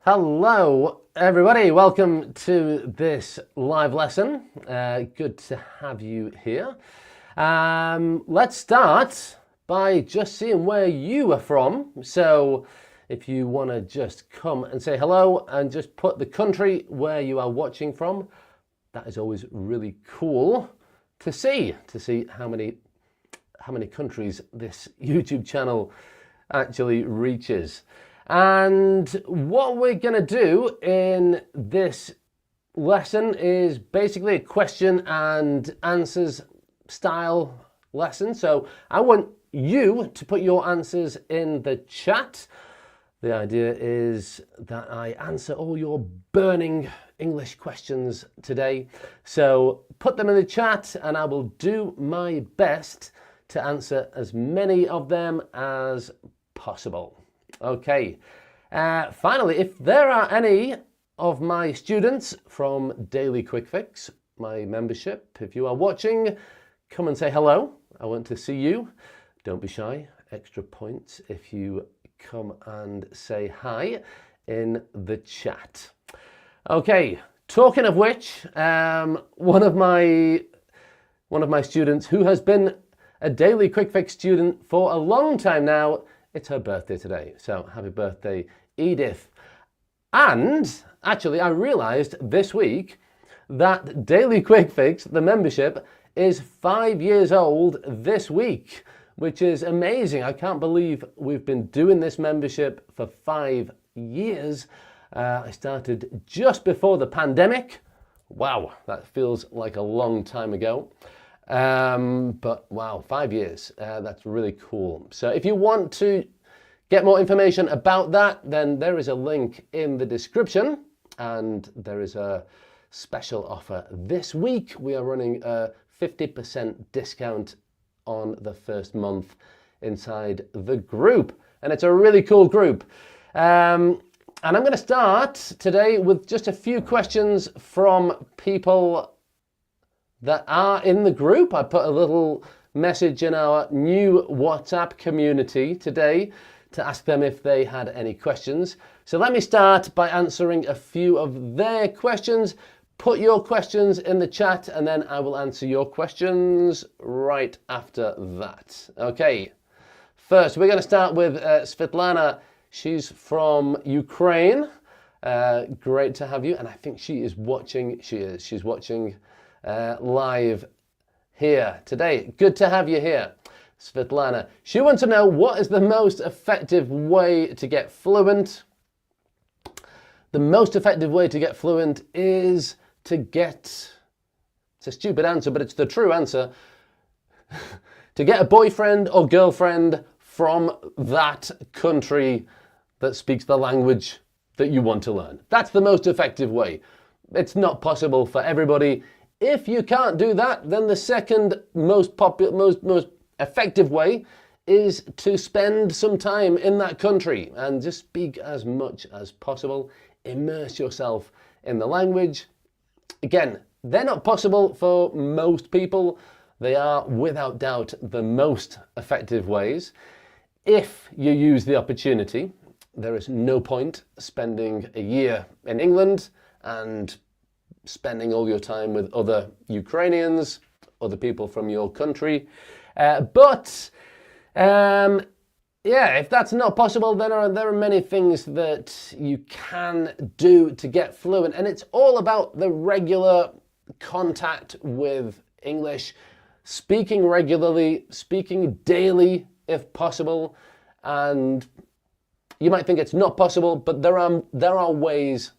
Hello everybody, welcome to this live lesson. Good to have you here. Let's start by just seeing where you are from. So if you want to just come and say hello and just put the country where you are watching from, that is always really cool to see how many countries this YouTube channel actually reaches. And what we're going to do in this lesson is basically a question and answers style lesson. So I want you to put your answers in the chat. The idea is that I answer all your burning English questions today. So put them in the chat and I will do my best to answer as many of them as possible. Okay, finally, if there are any of my students from Daily Quick Fix, my membership, if you are watching, come and say hello. I want to see you. Don't be shy. Extra points if you come and say hi in the chat. Okay, talking of which, one of my students who has been a Daily Quick Fix student for a long time now, it's her birthday today, so happy birthday, Edith. And actually, I realized this week that Daily Quick Fix, the membership, is 5 years old this week, which is amazing. I can't believe we've been doing this membership for 5 years. I started just before the pandemic. Wow, that feels like a long time ago. But wow, 5 years, that's really cool. So if you want to get more information about that, then there is a link in the description and there is a special offer this week. We are running a 50% discount on the first month inside the group, and it's a really cool group. And I'm going to start today with just a few questions from people that are in the group. I put a little message in our new WhatsApp community today to ask them if they had any questions. So let me start by answering a few of their questions. Put your questions in the chat and then I will answer your questions right after that. Okay, first we're going to start with Svetlana. She's from Ukraine. Great to have you, and I think she is watching. She's watching live here today. Good to have you here, Svetlana. She wants to know, what is the most effective way to get fluent? The most effective way to get fluent is to get, it's a stupid answer, but it's the true answer, to get a boyfriend or girlfriend from that country that speaks the language that you want to learn. That's the most effective way. It's not possible for everybody. If you can't do that, then the second most effective way is to spend some time in that country and just speak as much as possible. Immerse yourself in the language. Again, they're not possible for most people. They are without doubt the most effective ways. If you use the opportunity, there is no point spending a year in England and spending all your time with other Ukrainians, other people from your country. Yeah, if that's not possible, then there are many things that you can do to get fluent. And it's all about the regular contact with English, speaking regularly, speaking daily if possible. And you might think it's not possible, but there are ways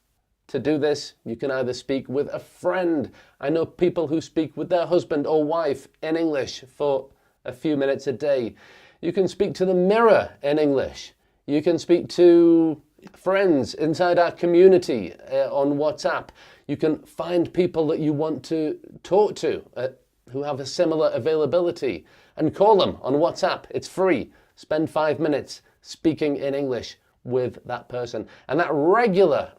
to do this. You can either speak with a friend. I know people who speak with their husband or wife in English for a few minutes a day. You can speak to the mirror in English. You can speak to friends inside our community on WhatsApp. You can find people that you want to talk to who have a similar availability and call them on WhatsApp. It's free. Spend 5 minutes speaking in English with that person. And that regular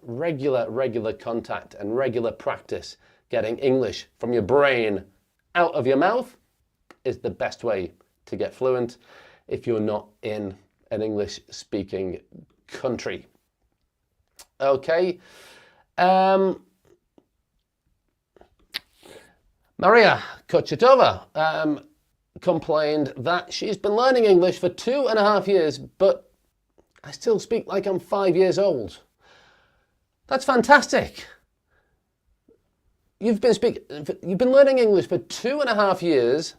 contact and regular practice getting English from your brain out of your mouth is the best way to get fluent if you're not in an English speaking country. Okay. Maria Kochitova complained that she's been learning English for 2.5 years, but I still speak like I'm 5 years old. That's fantastic. You've been learning English for 2.5 years,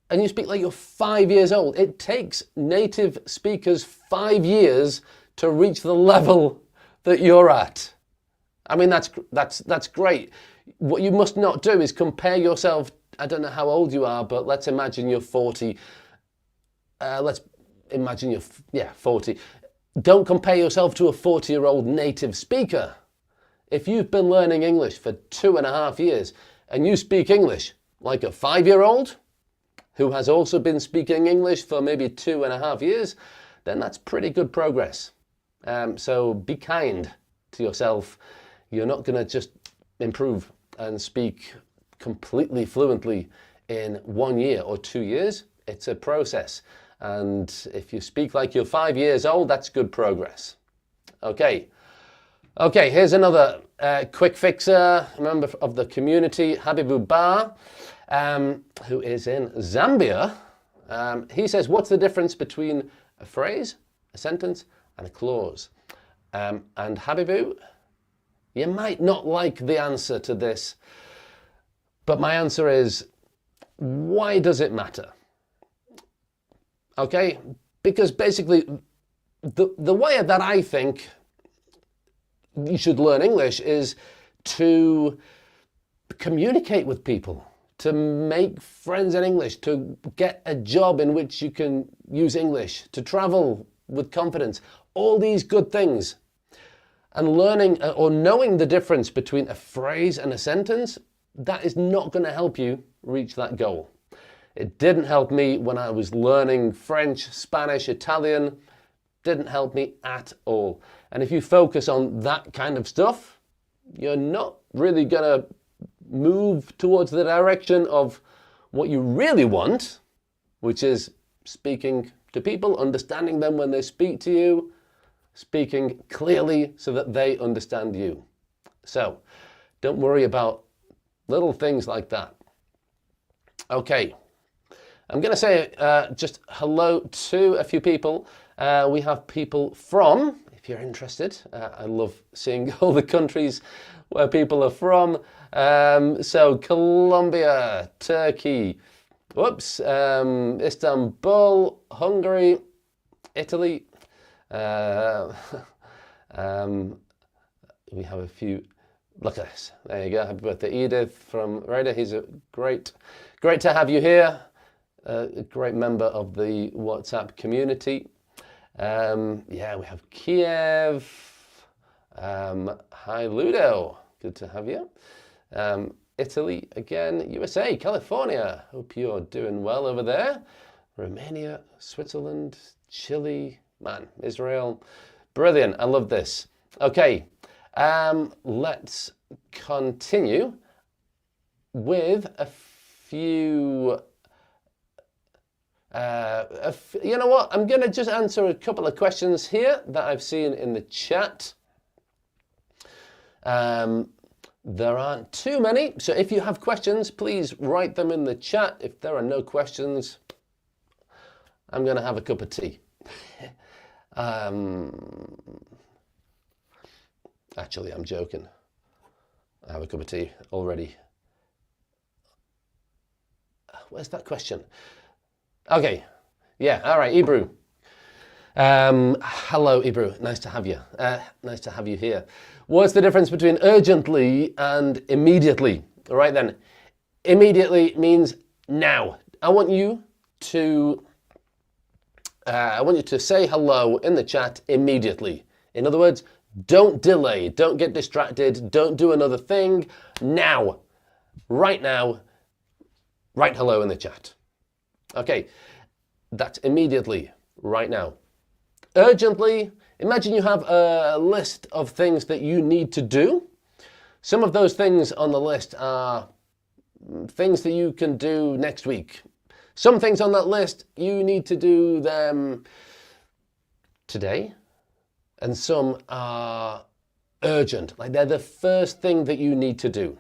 and you speak like you're 5 years old. It takes native speakers 5 years to reach the level that you're at. I mean, that's great. What you must not do is compare yourself. I don't know how old you are, but let's imagine you're 40. Let's imagine you're 40. Don't compare yourself to a 40-year-old native speaker. If you've been learning English for 2.5 years and you speak English like a 5-year-old who has also been speaking English for maybe 2.5 years, then that's pretty good progress. So be kind to yourself. You're not going to just improve and speak completely fluently in 1 year or 2 years. It's a process. And if you speak like you're 5 years old, that's good progress. Okay, here's another quick fixer, member of the community, Habibu Ba, who is in Zambia. He says, what's the difference between a phrase, a sentence, and a clause? And Habibu, you might not like the answer to this, but my answer is, why does it matter? Okay, because basically the way that I think you should learn English is to communicate with people, to make friends in English, to get a job in which you can use English, to travel with confidence, all these good things. And learning or knowing the difference between a phrase and a sentence, that is not going to help you reach that goal. It didn't help me when I was learning French, Spanish, Italian. Didn't help me at all. And if you focus on that kind of stuff, you're not really going to move towards the direction of what you really want, which is speaking to people, understanding them when they speak to you, speaking clearly so that they understand you. So don't worry about little things like that. Okay, I'm going to say just hello to a few people. We have people from, if you're interested, I love seeing all the countries where people are from. So Colombia, Turkey, Istanbul, Hungary, Italy. We have a few. Look at this. There you go. Happy birthday, Edith from Rada. He's a great to have you here. A great member of the WhatsApp community. Yeah, we have Kiev. Hi, Ludo. Good to have you. Italy again. USA, California. Hope you're doing well over there. Romania, Switzerland, Chile. Man, Israel. Brilliant. I love this. Okay. Let's continue with a few. You know what? I'm going to just answer a couple of questions here that I've seen in the chat. There aren't too many, so if you have questions, please write them in the chat. If there are no questions, I'm going to have a cup of tea. Actually, I'm joking. I have a cup of tea already. Where's that question? Okay, yeah, all right, Ebru. Hello, Ebru. Nice to have you. Nice to have you here. What's the difference between urgently and immediately? All right then. Immediately means now. I want you to say hello in the chat immediately. In other words, don't delay, don't get distracted, don't do another thing. Now, write hello in the chat. Okay, that's immediately, right now. Urgently, imagine you have a list of things that you need to do. Some of those things on the list are things that you can do next week. Some things on that list, you need to do them today. and some are urgent, like they're the first thing that you need to do.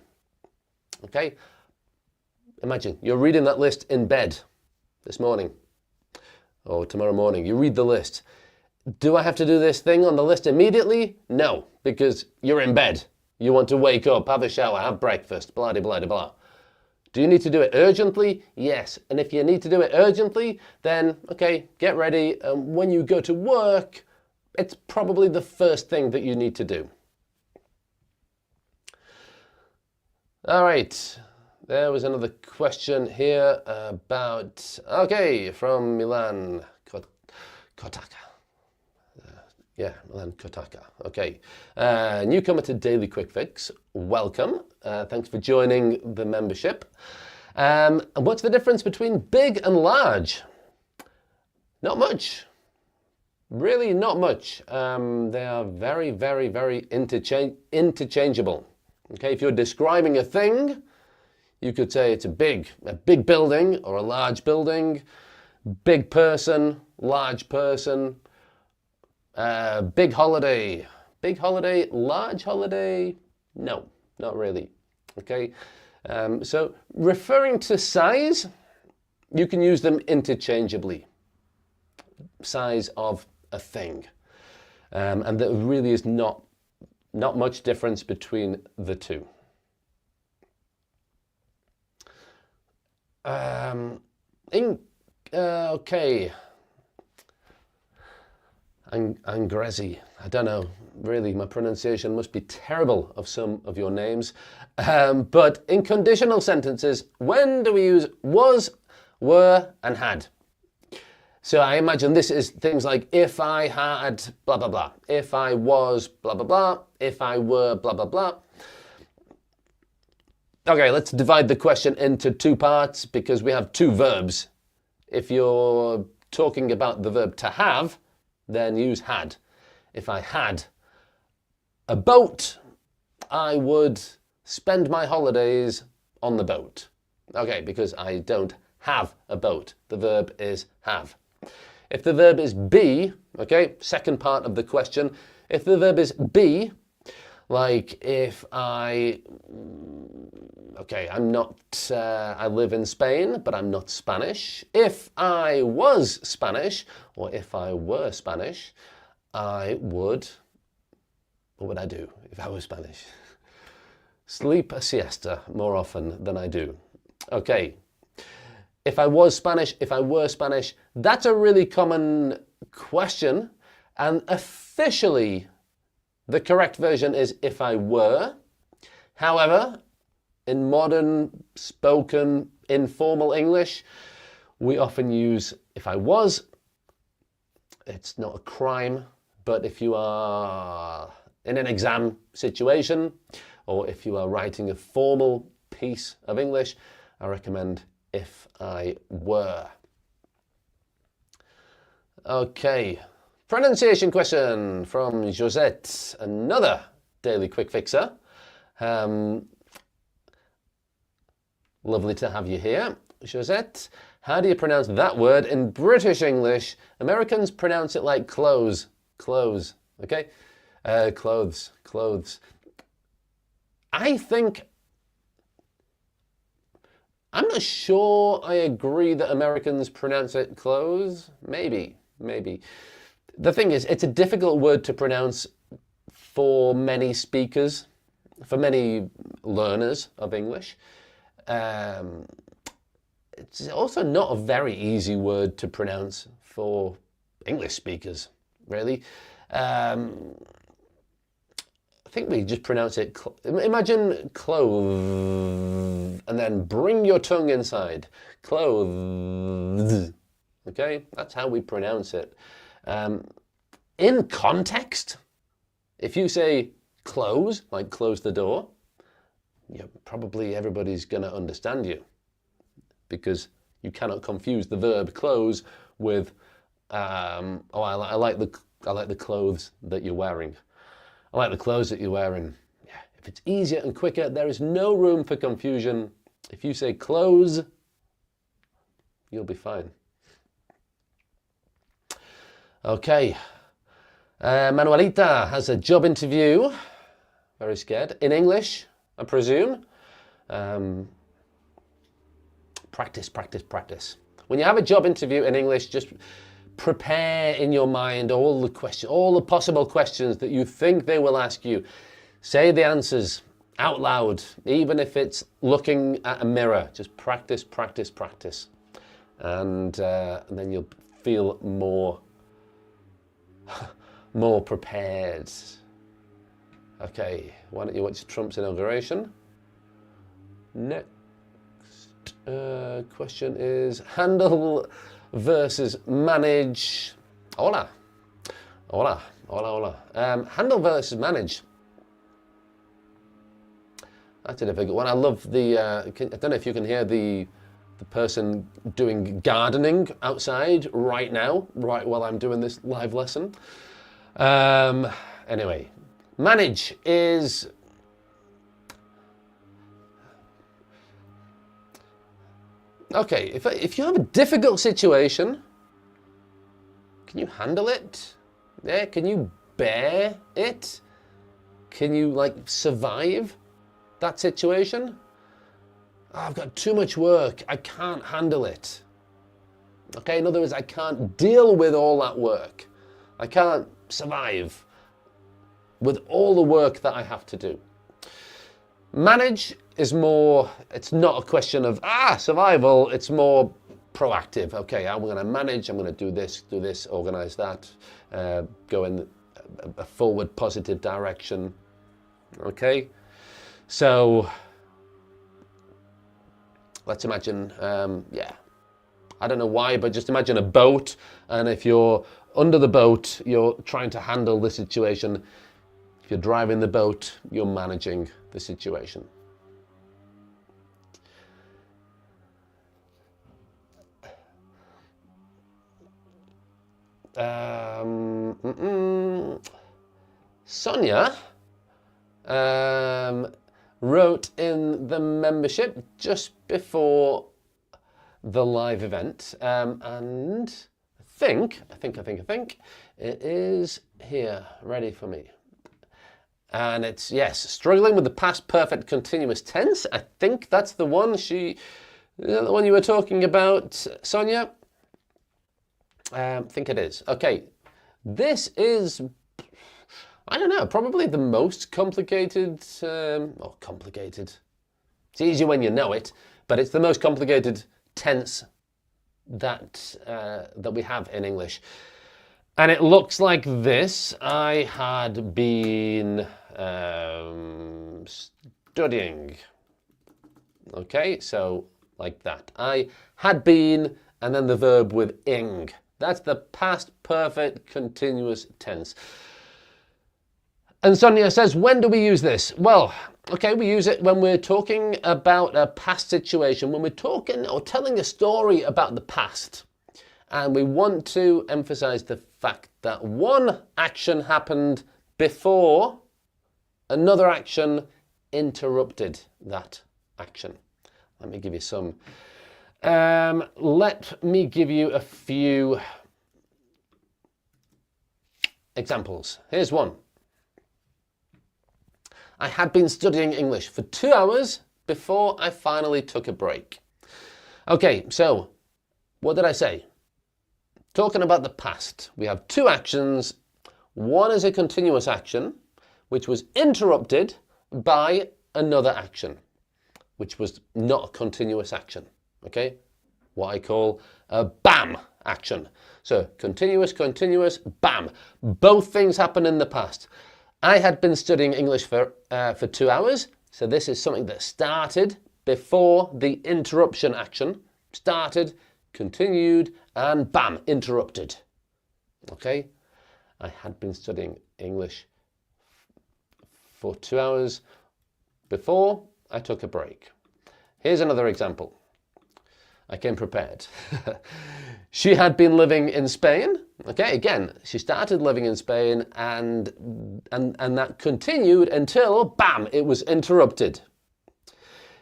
Okay? Imagine you're reading that list in bed this morning or tomorrow morning. You read the list. Do I have to do this thing on the list immediately? No, because you're in bed. You want to wake up, have a shower, have breakfast, blah, blah, blah, blah. Do you need to do it urgently? Yes. And if you need to do it urgently, then, okay, get ready. When you go to work, it's probably the first thing that you need to do. All right. There was another question here about, okay, from Milan Kotaka. Yeah, Milan Kotaka. Okay. Newcomer to Daily Quick Fix. Welcome. Thanks for joining the membership. And what's the difference between big and large? Not much. Really not much. They are very, very, very interchangeable. Okay, if you're describing a thing, you could say it's a big building or a large building, big person, large person, big holiday, large holiday. No, not really. Okay, so referring to size, you can use them interchangeably. Size of a thing, and there really is not much difference between the two. Okay. Angrezi. I don't know. Really, my pronunciation must be terrible of some of your names. But in conditional sentences, when do we use was, were, and had? So I imagine this is things like if I had blah, blah, blah. If I was blah, blah, blah. If I were blah, blah, blah. Okay, let's divide the question into two parts because we have two verbs. If you're talking about the verb to have, then use had. If I had a boat, I would spend my holidays on the boat. Okay, because I don't have a boat. The verb is have. If the verb is be, okay, second part of the question, if the verb is be, like if I, okay, I'm not, I live in Spain, but I'm not Spanish. If I was Spanish, or if I were Spanish, I would, what would I do if I was Spanish? Sleep a siesta more often than I do. Okay. If I was Spanish, if I were Spanish, that's a really common question. And officially, the correct version is if I were. However, in modern, spoken, informal English, we often use if I was. It's not a crime, but if you are in an exam situation, or if you are writing a formal piece of English, I recommend if I were. Okay, pronunciation question from Josette, another daily quick fixer. Lovely to have you here, Josette. How do you pronounce that word in British English? Americans pronounce it like clothes, clothes, okay? Clothes, clothes. I'm not sure I agree that Americans pronounce it clothes. Maybe. The thing is, it's a difficult word to pronounce for many speakers, for many learners of English. It's also not a very easy word to pronounce for English speakers, really. I think we just pronounce it, imagine clothes, and then bring your tongue inside. Clothes. Okay, that's how we pronounce it. In context, if you say close, like close the door, probably everybody's going to understand you because you cannot confuse the verb close with, I like the clothes that you're wearing. I like the clothes that you're wearing. Yeah, if it's easier and quicker, there is no room for confusion. If you say clothes, you'll be fine. Okay. Manuelita has a job interview. Very scared. In English, I presume. Practice, practice, practice. When you have a job interview in English, just prepare in your mind all the possible questions that you think they will ask you. Say the answers out loud, even if it's looking at a mirror. Just practice, practice, practice. And then you'll feel more prepared. Okay, why don't you watch Trump's inauguration? Next question is handle versus manage. Hola. Hola. Hola, hola. Handle versus manage. That's a difficult one. I love the, I don't know if you can hear the person doing gardening outside right now, right while I'm doing this live lesson. Anyway, manage is okay. If you have a difficult situation, can you handle it? Yeah, can you bear it? Can you like survive that situation? Oh, I've got too much work. I can't handle it. Okay, in other words, I can't deal with all that work. I can't survive with all the work that I have to do. Manage is more, it's not a question of, survival, it's more proactive. Okay, I'm going to manage, I'm going to do this, organize that, go in a forward positive direction. Okay, so let's imagine, I don't know why, but just imagine a boat, and if you're under the boat, you're trying to handle the situation. If you're driving the boat, you're managing the situation. Sonia wrote in the membership just before the live event, and I think it is here, ready for me. And it's, yes, struggling with the past perfect continuous tense. I think that's the one the one you were talking about, Sonia. I think it is. Okay, this is, I don't know, probably the most complicated, complicated. It's easier when you know it, but it's the most complicated tense that we have in English. And it looks like this. I had been studying. Okay, so like that. I had been, and then the verb with ing. That's the past perfect continuous tense. And Sonia says, when do we use this? Well, okay, we use it when we're talking about a past situation, when we're talking or telling a story about the past. And we want to emphasize the fact that one action happened before another action interrupted that action. Let me give you some. Let me give you a few examples. Here's one. I had been studying English for 2 hours before I finally took a break. Okay, so what did I say? Talking about the past, we have two actions. One is a continuous action, which was interrupted by another action, which was not a continuous action. Okay, what I call a BAM action. So continuous, continuous, BAM. Both things happen in the past. I had been studying English for 2 hours. So this is something that started before the interruption action. Started, continued, and BAM, interrupted. Okay, I had been studying English for 2 hours before I took a break. Here's another example. I came prepared. She had been living in Spain. Okay, again, she started living in Spain and that continued until, bam, it was interrupted.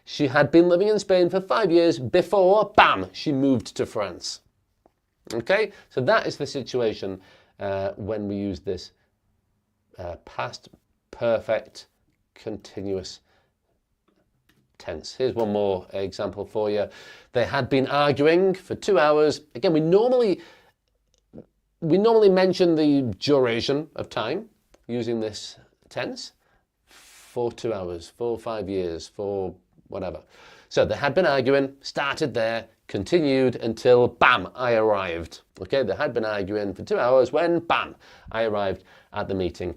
She had been living in Spain for 5 years before, bam, she moved to France. Okay, so that is the situation when we use this past perfect continuous tense. Here's one more example for you. They had been arguing for 2 hours. Again, we normally mention the duration of time using this tense. For 2 hours, for 5 years, for whatever. So they had been arguing, started there, continued until bam, I arrived. Okay, they had been arguing for 2 hours when bam, I arrived at the meeting.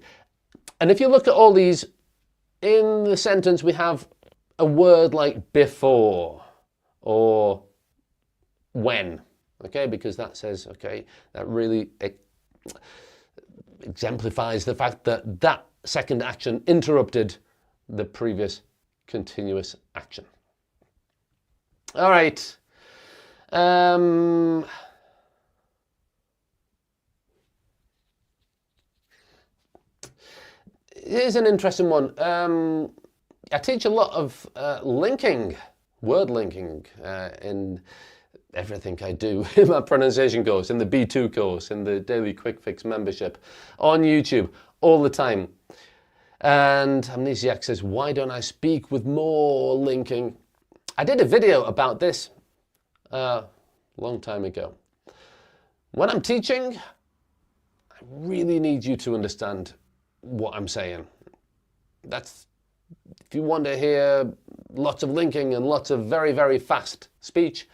And if you look at all these, in the sentence we have a word like before or when. Okay, because that says, okay, that really exemplifies the fact that that second action interrupted the previous continuous action. All right. Here's an interesting one. I teach a lot of linking, word linking, in everything I do in my pronunciation course, in the B2 course, in the Daily Quick Fix membership, on YouTube, all the time. And Amnesiac says, why don't I speak with more linking? I did a video about this a long time ago. When I'm teaching, I really need you to understand what I'm saying. That's, if you want to hear lots of linking and lots of very, very fast speech,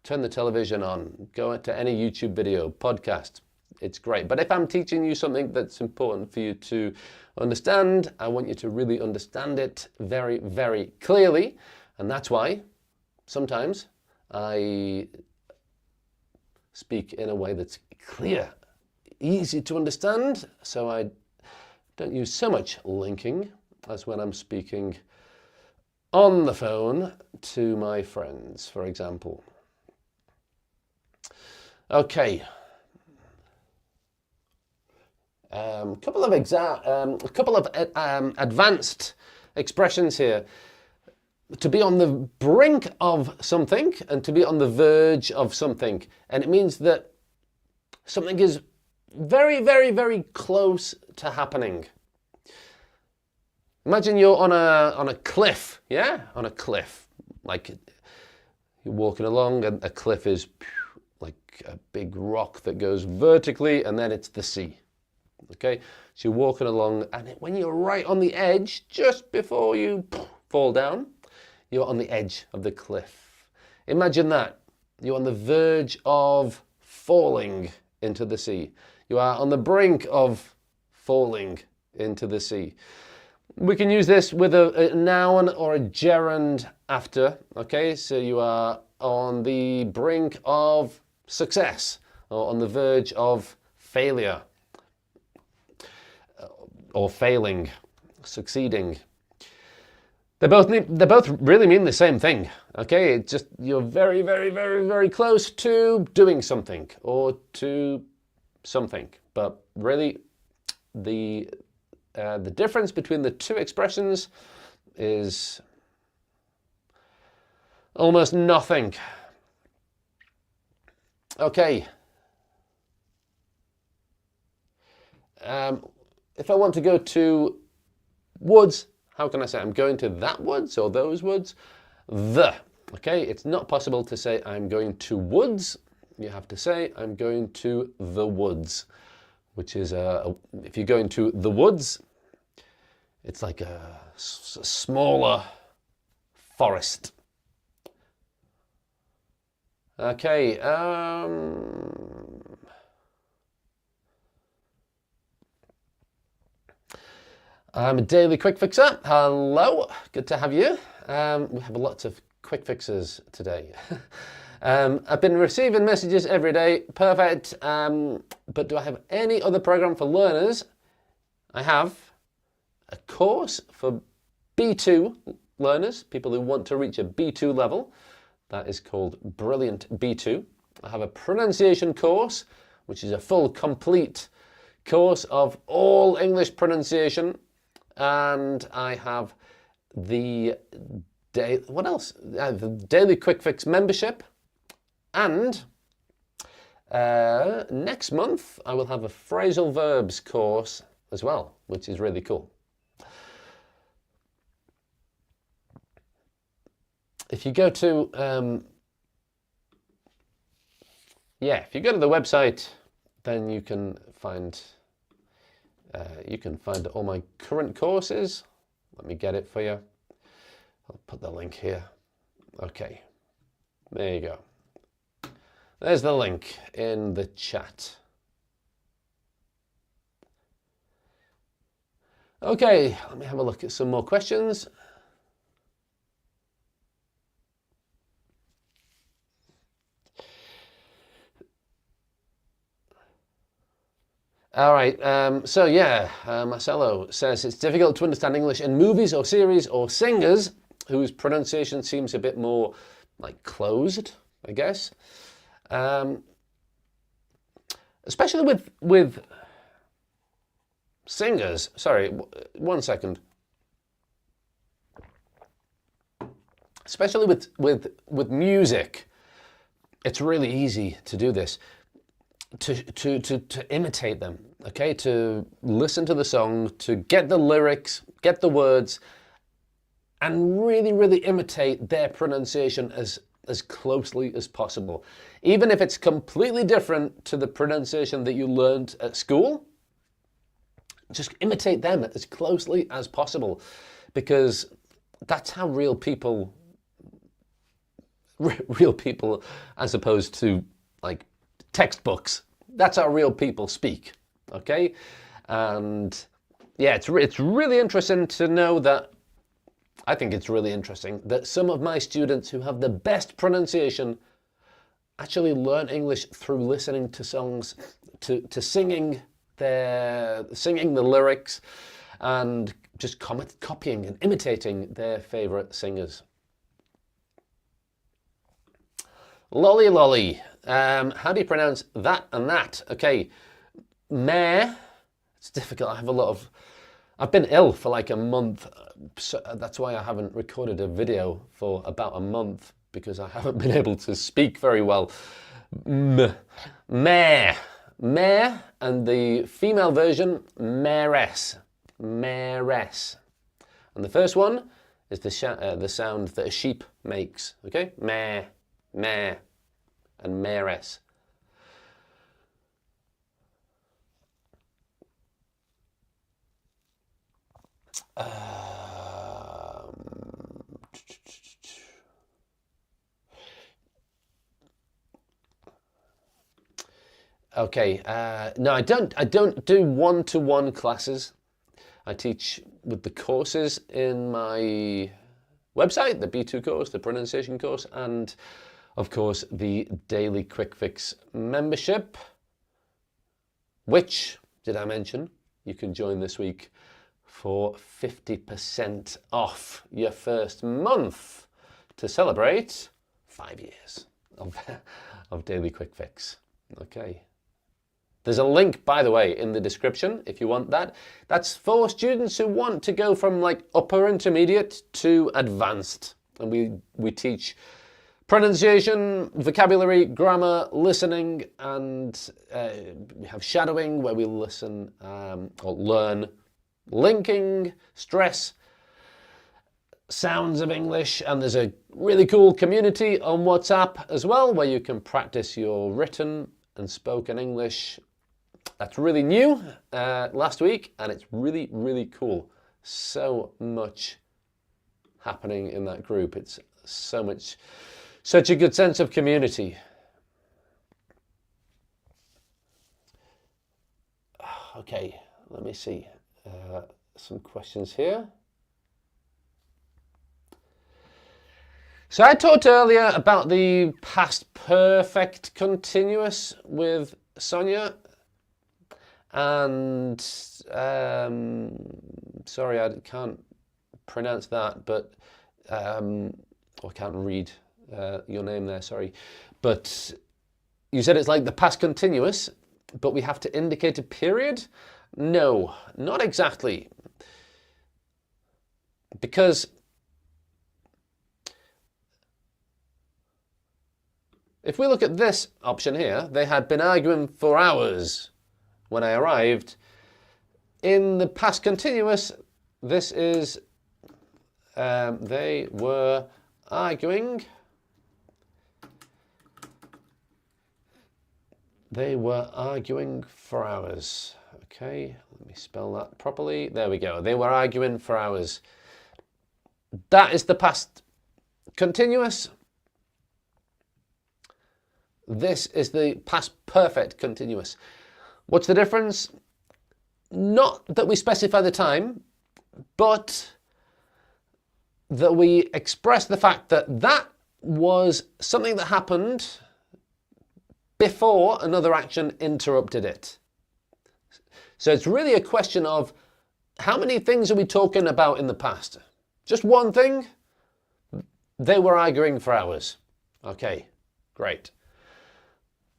turn the television on, go to any YouTube video, podcast. It's great. But if I'm teaching you something that's important for you to understand, I want you to really understand it very, very clearly. And that's why sometimes I speak in a way that's clear, easy to understand. So I don't use so much linking as when I'm speaking on the phone to my friends, for example. Okay. A couple of advanced expressions here. To be on the brink of something and to be on the verge of something. And it means that something is very, very, very close to happening. Imagine you're on a cliff, yeah? On a cliff. Like you're walking along and a cliff is like a big rock that goes vertically and then it's the sea. Okay, so you're walking along and when you're right on the edge, just before you fall down, you're on the edge of the cliff. Imagine that. You're on the verge of falling into the sea. You are on the brink of falling into the sea. We can use this with a noun or a gerund after. Okay, so you are on the brink of success or on the verge of failure. Or failing, succeeding. They both really mean the same thing. Okay, it's just you're very, very, very, very close to doing something or to something. But really, the difference between the two expressions is almost nothing. Okay. If I want to go to woods, how can I say I'm going to that woods or those woods? Okay, it's not possible to say I'm going to woods. You have to say I'm going to the woods, which is if you're going to the woods, it's like a smaller forest. Okay. I'm a daily quick fixer. Hello, good to have you. We have lots of quick fixes today. I've been receiving messages every day, perfect. But do I have any other program for learners? I have a course for B2 learners, people who want to reach a B2 level. That is called Brilliant B2. I have a pronunciation course, which is a full, complete course of all English pronunciation. And I have the Daily Quick Fix membership and Next month, I will have a phrasal verbs course as well, which is really cool. If you go to, if you go to the website, then you can find all my current courses. Let me get it for you. I'll put the link here. Okay, there you go. There's the link in the chat. Okay, let me have a look at some more questions. All right, Marcelo says it's difficult to understand English in movies or series or singers whose pronunciation seems a bit more like closed, I guess. Especially with singers. Sorry, 1 second. Especially with music, it's really easy to do this. To imitate them, okay? To listen to the song, to get the lyrics, get the words, and really, really imitate their pronunciation as closely as possible. Even if it's completely different to the pronunciation that you learned at school, just imitate them as closely as possible, because that's how real people, as opposed to like textbooks, that's how real people speak, okay? And yeah, it's really interesting to know that, I think it's really interesting that some of my students who have the best pronunciation actually learn English through listening to songs, to singing the lyrics, and just copying and imitating their favorite singers. Lolly. How do you pronounce that and that? Okay, meh. It's difficult. I've been ill for like a month, so that's why I haven't recorded a video for about a month, because I haven't been able to speak very well. Meh, and the female version, mayoress. And the first one is the sound that a sheep makes. Okay, meh, and mayoress. Okay, no, I don't do one-to-one classes. I teach with the courses in my website, the B2 course, the pronunciation course, and of course the daily quick fix membership, which, did I mention, you can join this week for 50% off your first month to celebrate 5 years of daily quick fix. Okay. There's a link, by the way, in the description if you want that. That's for students who want to go from like upper intermediate to advanced. And we teach pronunciation, vocabulary, grammar, listening, and we have shadowing where we listen or learn linking, stress, sounds of English, and there's a really cool community on WhatsApp as well where you can practice your written and spoken English. That's really new last week, and it's really, really cool. So much happening in that group. It's such a good sense of community. Okay, let me see some questions here. So I talked earlier about the past perfect continuous with Sonia, and sorry, I can't pronounce that, but I can't read your name there, sorry. But you said it's like the past continuous, but we have to indicate a period? No, not exactly. Because If we look at this option here, they had been arguing for hours when I arrived. In the past continuous, this is they were arguing. They were arguing for hours. Okay, let me spell that properly. There we go. They were arguing for hours. That is the past continuous. This is the past perfect continuous. What's the difference? Not that we specify the time, but that we express the fact that that was something that happened before another action interrupted it. So it's really a question of how many things are we talking about in the past? Just one thing? They were arguing for hours. Okay, great.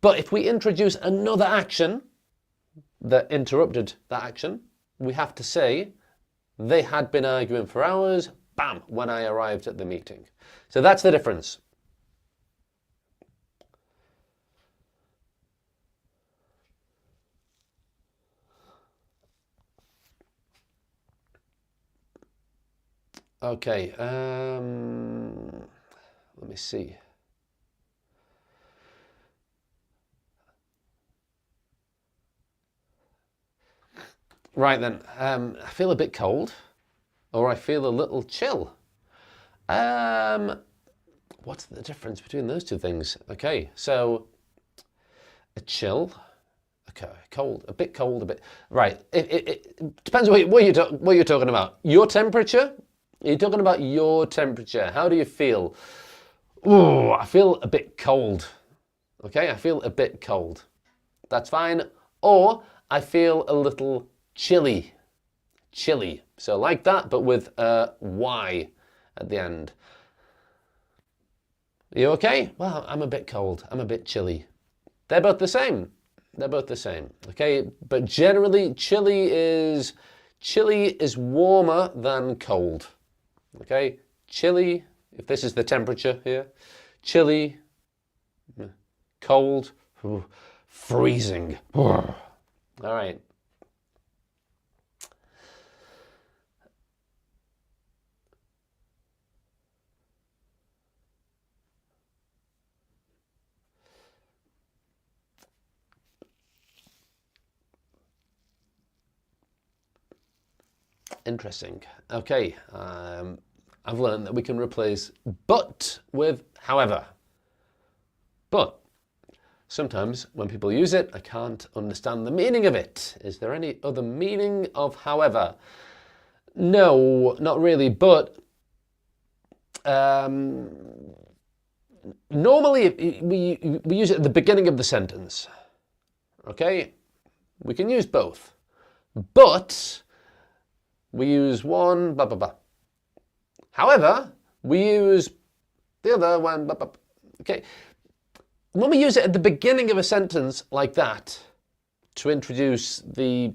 But if we introduce another action that interrupted that action, we have to say they had been arguing for hours, bam, when I arrived at the meeting. So that's the difference. Okay, let me see. Right then, I feel a bit cold, or I feel a little chill. What's the difference between those two things? Okay, so a chill, okay, cold, a bit, right. It depends what you're talking about. Your temperature? You're talking about your temperature. How do you feel? Ooh, I feel a bit cold. Okay, I feel a bit cold. That's fine. Or I feel a little chilly. Chilly. So like that, but with a Y at the end. Are you okay? Well, I'm a bit cold. I'm a bit chilly. They're both the same. They're both the same. Okay, but generally chilly is warmer than cold. Okay, chilly, if this is the temperature here, chilly, cold, freezing. All right. Interesting. Okay, I've learned that we can replace but with however. But sometimes when people use it, I can't understand the meaning of it. Is there any other meaning of however? No, not really, but normally we use it at the beginning of the sentence. Okay, we can use both, but we use one, blah, blah, blah. However, we use the other one, blah, blah, blah. Okay. When we use it at the beginning of a sentence like that to introduce the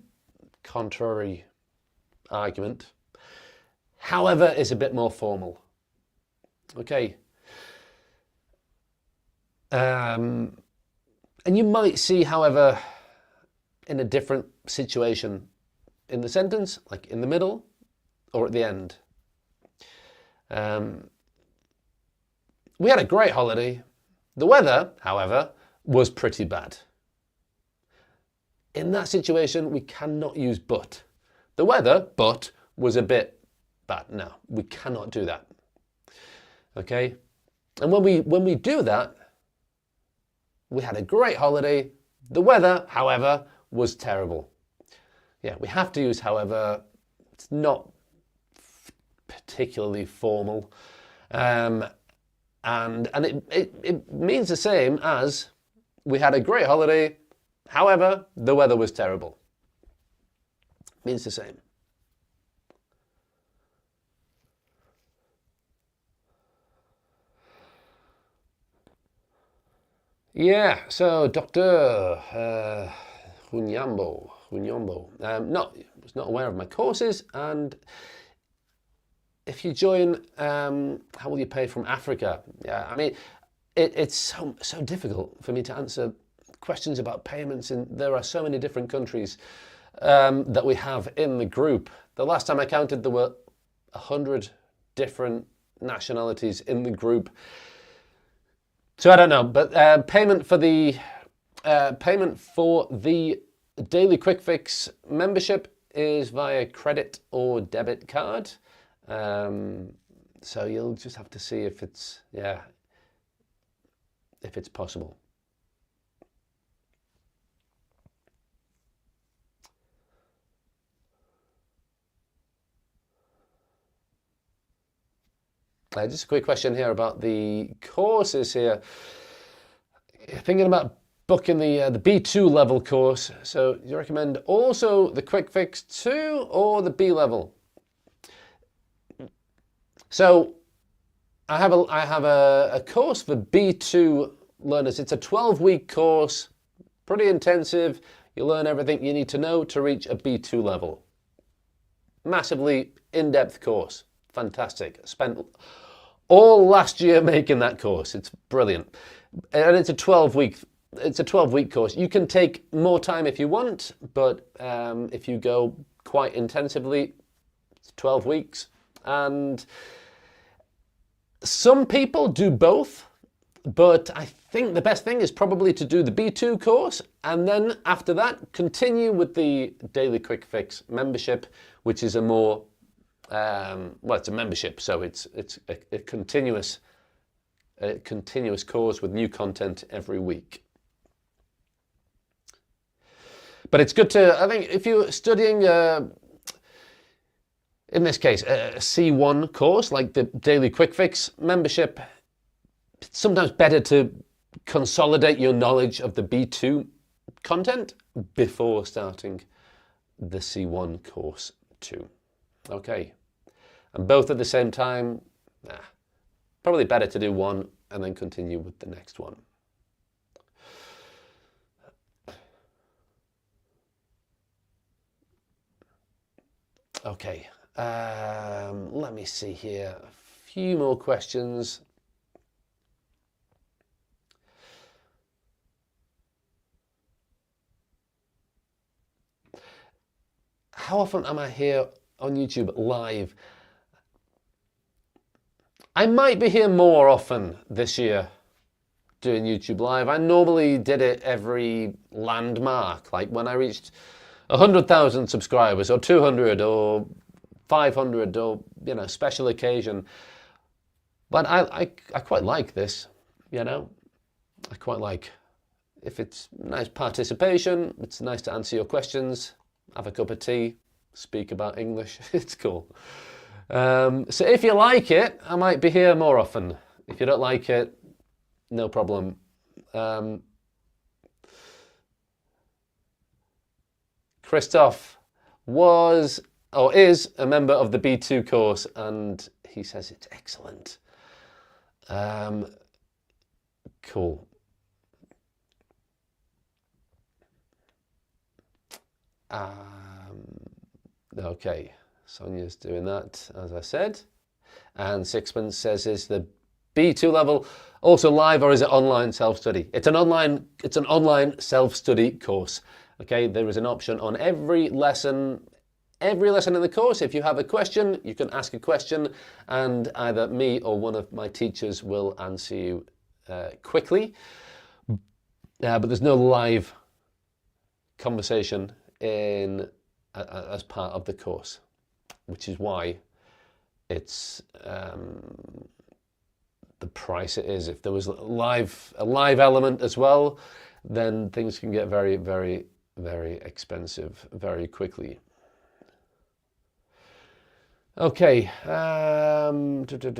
contrary argument, however is a bit more formal. Okay. And you might see, however, in a different situation in the sentence, like in the middle or at the end. We had a great holiday. The weather, however, was pretty bad. In that situation, we cannot use but. The weather, but, was a bit bad. No, we cannot do that. Okay? And when we do that, we had a great holiday. The weather, however, was terrible. Yeah, we have to use however. It's not particularly formal. And it means the same as we had a great holiday, however, the weather was terrible. It means the same. Yeah, so Dr. Hunyambo. No, I was not aware of my courses, and if you join, how will you pay from Africa? Yeah, I mean, it's so difficult for me to answer questions about payments, and there are so many different countries that we have in the group. The last time I counted, there were 100 different nationalities in the group. So I don't know, but payment for the Daily Quick Fix membership is via credit or debit card. So you'll just have to see if it's possible. Just a quick question here about the courses here. Thinking about booking the B2 level course. So do you recommend also the Quick Fix 2 or the B level? So I have a course for B2 learners. It's a 12-week course, pretty intensive. You learn everything you need to know to reach a B2 level. Massively in-depth course. Fantastic. Spent all last year making that course. It's brilliant. And it's a 12-week course. You can take more time if you want, but if you go quite intensively, it's 12 weeks. And some people do both, but I think the best thing is probably to do the B2 course, and then after that, continue with the Daily Quick Fix membership, which is a more, it's a membership, so it's a continuous course with new content every week. But it's good to, I think, if you're studying, in this case, a C1 course, like the Daily Quick Fix membership, it's sometimes better to consolidate your knowledge of the B2 content before starting the C1 course too. Okay. And both at the same time, probably better to do one and then continue with the next one. Okay, let me see here. A few more questions. How often am I here on YouTube live? I might be here more often this year doing YouTube live. I normally did it every landmark, like when I reached 100,000 subscribers or 200 or 500 or, special occasion. But I quite like this, I quite like, if it's nice participation, it's nice to answer your questions, have a cup of tea, speak about English. It's cool. So if you like it, I might be here more often. If you don't like it, no problem. Christoph was or is a member of the B2 course, and he says it's excellent. Cool. Okay, Sonia's doing that, as I said. And Sixpence says, is the B2 level also live or is it online self-study? It's an online self-study course. Okay, there is an option on every lesson in the course. If you have a question, you can ask a question and either me or one of my teachers will answer you quickly. But there's no live conversation as part of the course, which is why it's the price it is. If there was a live element as well, then things can get very, very, very expensive very quickly. Okay, future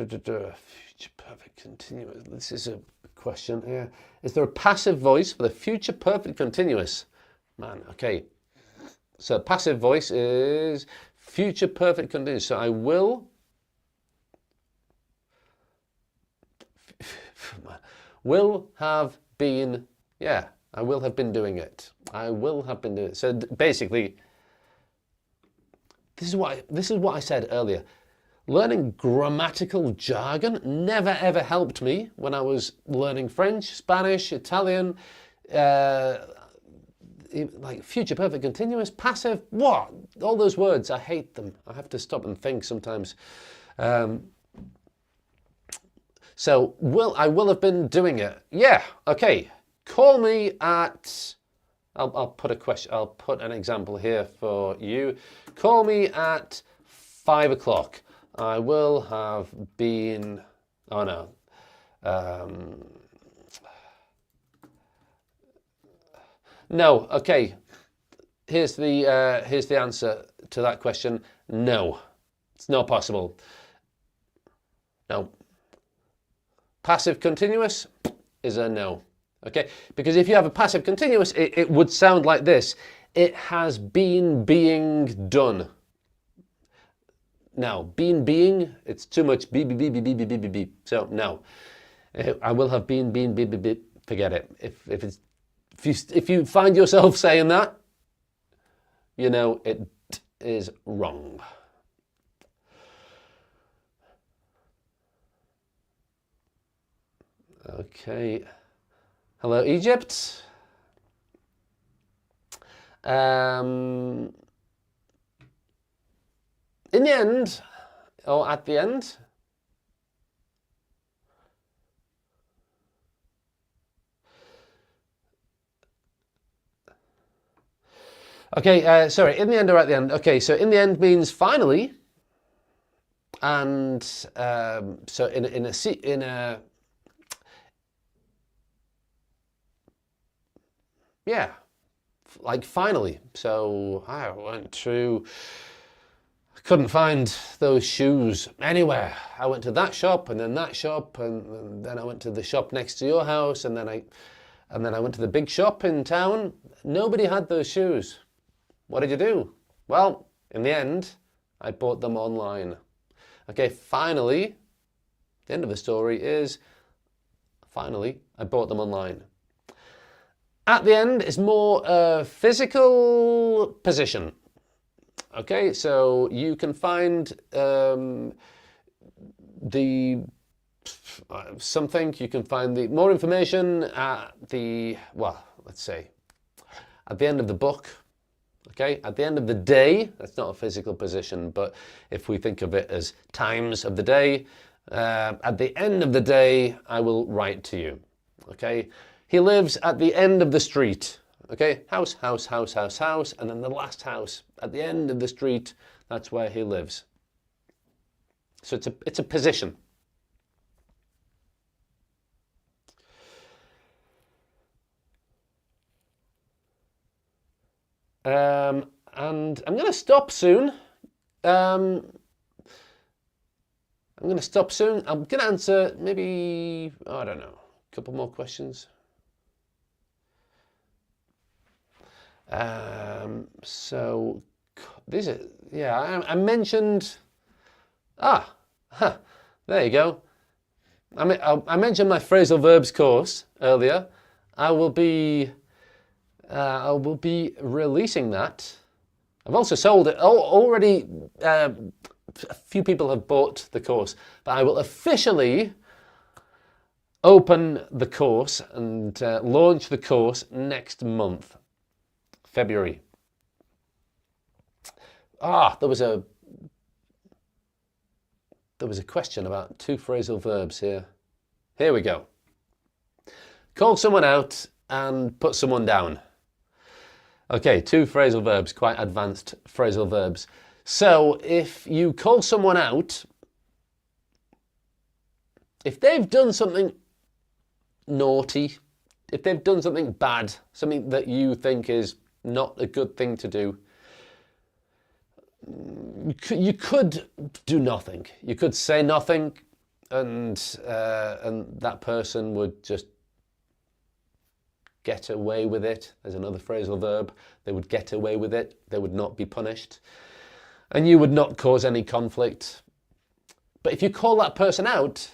perfect continuous. This is a question here. Is there a passive voice for the future perfect continuous? Man, okay. So passive voice is future perfect continuous. So I will have been, I will have been doing it. I will have been doing it. So basically, this is what I said earlier. Learning grammatical jargon never ever helped me when I was learning French, Spanish, Italian, like future perfect continuous, passive, what? All those words, I hate them. I have to stop and think sometimes. So I will have been doing it. Yeah, okay. Call me at, I'll put a question, I'll put an example here for you. Call me at 5 o'clock. I will have been, oh no. No, okay. Here's the answer to that question. No, it's not possible. No. Passive continuous is a no. Okay, because if you have a passive continuous, it would sound like this. It has been being done. Now, being, it's too much beep, beep, beep, beep, beep, beep, beep, beep. So, no. I will have been, beep, beep, beep. Forget it. If you find yourself saying that, you know it is wrong. Okay. Hello, Egypt. In the end, or at the end, okay, sorry, in the end or at the end. Okay, so in the end means finally, and so in a yeah, like finally. So I went to, couldn't find those shoes anywhere. I went to that shop and then that shop and then I went to the shop next to your house and then I went to the big shop in town. Nobody had those shoes. What did you do? Well, in the end, I bought them online. Okay, finally, the end of the story is, finally, I bought them online. At the end is more a physical position. Okay, so you can find something, you can find the more information at the, well, let's say, at the end of the book. Okay, at the end of the day, that's not a physical position, but if we think of it as times of the day, at the end of the day, I will write to you. Okay, he lives at the end of the street. Okay, house, house, house, house, house, and then the last house at the end of the street, that's where he lives. So it's a position. And I'm going to stop soon. I'm going to stop soon. I'm going to answer maybe, I don't know, a couple more questions. So these are, yeah, I mentioned, there you go. I mentioned my phrasal verbs course earlier. I will be releasing that. I've also sold it. Already, a few people have bought the course, but I will officially open the course and launch the course next month, February. There was a question about 2 phrasal verbs here. Here we go. Call someone out and put someone down. Okay, 2 phrasal verbs, quite advanced phrasal verbs. So if you call someone out, if they've done something naughty, if they've done something bad, something that you think is not a good thing to do, you could do nothing. You could say nothing, and that person would just get away with it. There's another phrasal verb. They would get away with it. They would not be punished. And you would not cause any conflict. But if you call that person out,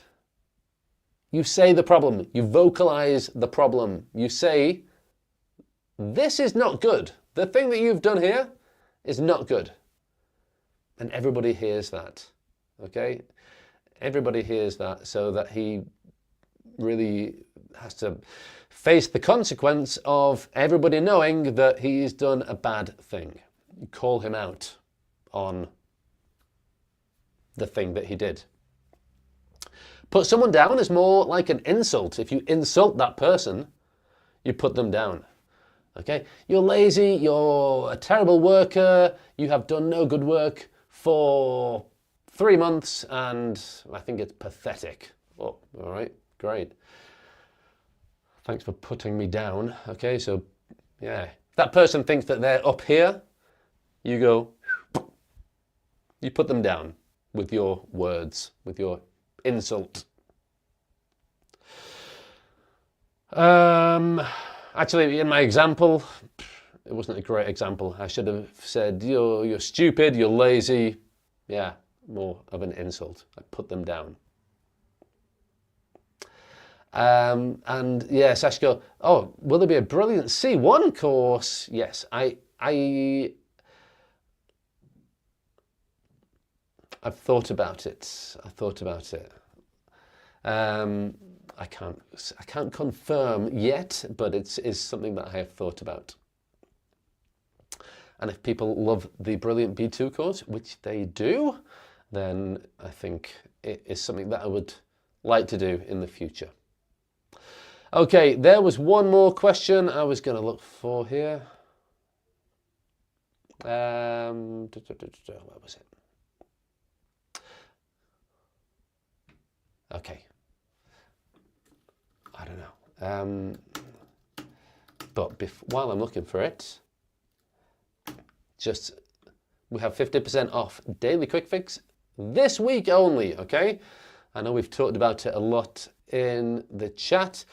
you say the problem. You vocalize the problem. You say, this is not good. The thing that you've done here is not good. And everybody hears that. okay? Everybody hears that, so that he really has to face the consequence of everybody knowing that he's done a bad thing. Call him out on the thing that he did. Put someone down is more like an insult. If you insult that person, you put them down. Okay? You're lazy, you're a terrible worker, you have done no good work for 3 months, and I think it's pathetic. Oh, all right, great. Thanks for putting me down. Okay, so yeah, if that person thinks that they're up here, you go, you put them down with your words, with your insult. Actually, in my example, it wasn't a great example. I should have said, you're stupid, you're lazy. Yeah, more of an insult. I put them down. And yes, Ashko, oh, will there be a brilliant C1 course? Yes, I've thought about it. I can't confirm yet, but it is something that I have thought about. And if people love the brilliant B2 course, which they do, then I think it is something that I would like to do in the future. Okay, there was one more question I was going to look for here. Where was it? Okay. I don't know. But while I'm looking for it, we have 50% off Daily Quick Fix this week only, okay? I know we've talked about it a lot in the chat,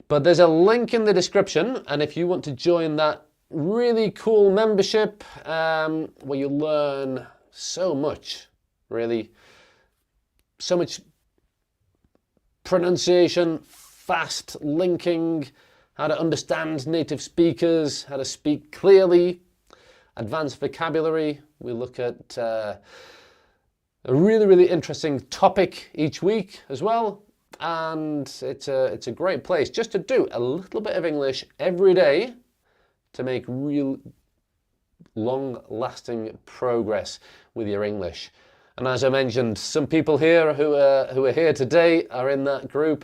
but there's a link in the description, and if you want to join that really cool membership where you learn so much, really, so much pronunciation, fast linking, how to understand native speakers, how to speak clearly, advanced vocabulary. We look at a really, really interesting topic each week as well. And it's a great place just to do a little bit of English every day to make real long-lasting progress with your English. And as I mentioned, some people here who are here today are in that group.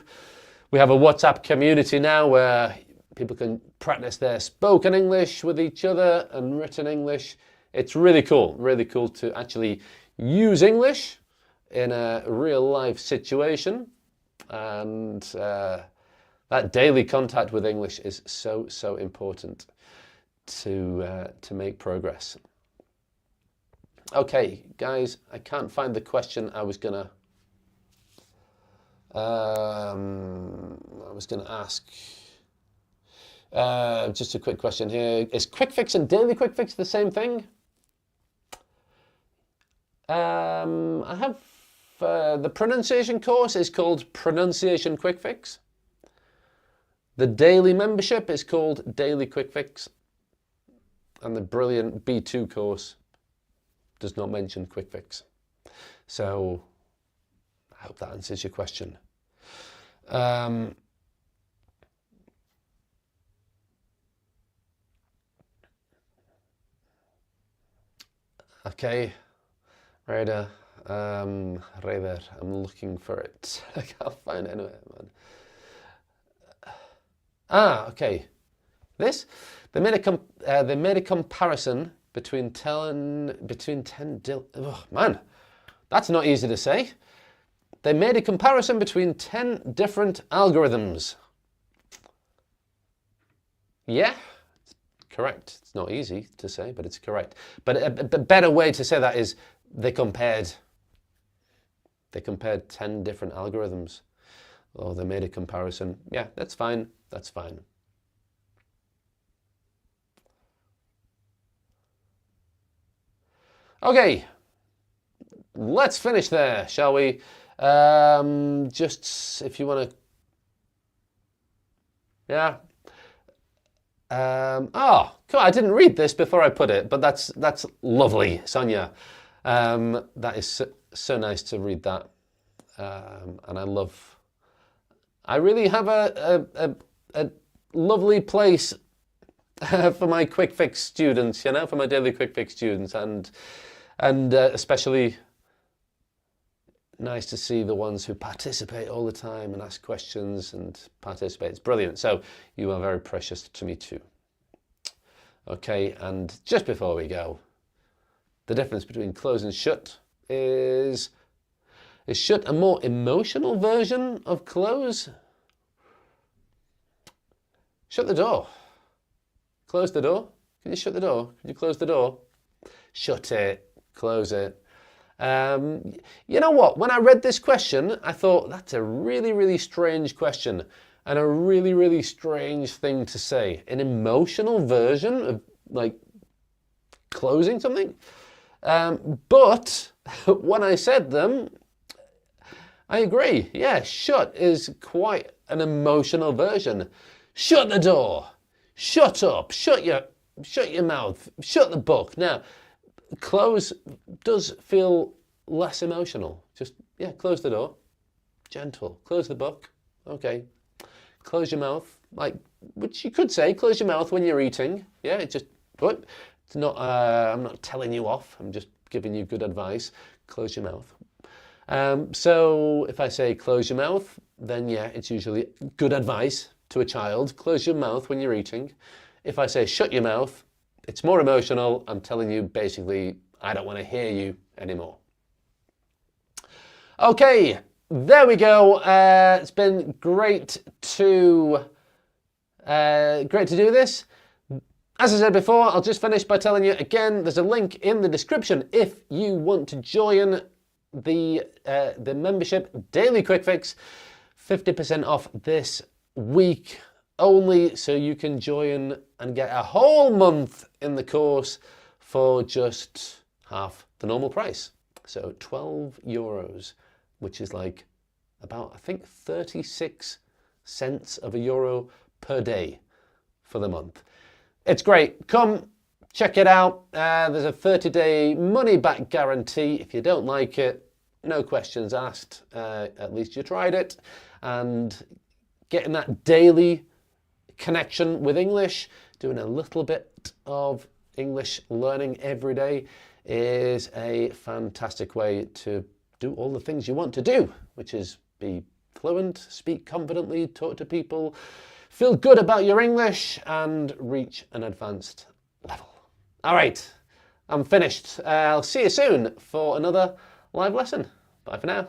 We have a WhatsApp community now where people can practice their spoken English with each other and written English. It's really cool to actually use English in a real life situation. And that daily contact with English is so important to make progress. Okay, guys, I can't find the question I was gonna ask. Just a quick question here. Is Quick Fix and Daily Quick Fix the same thing? I have the pronunciation course is called Pronunciation Quick Fix. The daily membership is called Daily Quick Fix. And the brilliant B2 course does not mention Quick Fix. So I hope that answers your question. Okay, Raider, I'm looking for it. I can't find it anywhere, man. Okay. They made a comparison between 10 oh man, that's not easy to say. They made a comparison between 10 different algorithms. Yeah, correct. It's not easy to say, but it's correct. But a better way to say that is they compared 10 different algorithms. Or they made a comparison. Yeah, that's fine. That's fine. Okay, let's finish there, shall we? Just if you want to, yeah. Oh, cool. I didn't read this before I put it, but that's lovely, Sonia. That is so nice to read that. And I really have a lovely place for my quick fix students, for my daily quick fix students, and especially nice to see the ones who participate all the time and ask questions and participate. It's brilliant. So you are very precious to me too. Okay, and just before we go, the difference between close and shut is shut a more emotional version of close? Shut the door. Close the door. Can you shut the door? Can you close the door? Shut it. Close it. You know what? When I read this question, I thought that's a really, really strange question and a really, really strange thing to say. An emotional version of like closing something. But when I said them, I agree. Yeah, shut is quite an emotional version. Shut the door. Shut up. Shut your mouth. Shut the book. Now, close does feel less emotional. Just, yeah, close the door. Gentle. Close the book. Okay. Close your mouth. Like, which you could say, close your mouth when you're eating. Yeah, it's just, what? It's not, I'm not telling you off. I'm just giving you good advice. Close your mouth. So if I say close your mouth, then yeah, it's usually good advice to a child. Close your mouth when you're eating. If I say shut your mouth, it's more emotional. I'm telling you basically, I don't want to hear you anymore. Okay, there we go. It's been great to do this. As I said before, I'll just finish by telling you again, there's a link in the description if you want to join the membership Daily Quick Fix, 50% off this week only, so you can join and get a whole month in the course for just half the normal price. So €12, which is like about, I think, 36 cents of a euro per day for the month. It's great. Come check it out. There's a 30-day money-back guarantee. If you don't like it, no questions asked. At least you tried it. And getting that daily connection with English, doing a little bit of English learning every day is a fantastic way to do all the things you want to do, which is be fluent, speak confidently, talk to people, feel good about your English, and reach an advanced level. All right, I'm finished. I'll see you soon for another live lesson. Bye for now.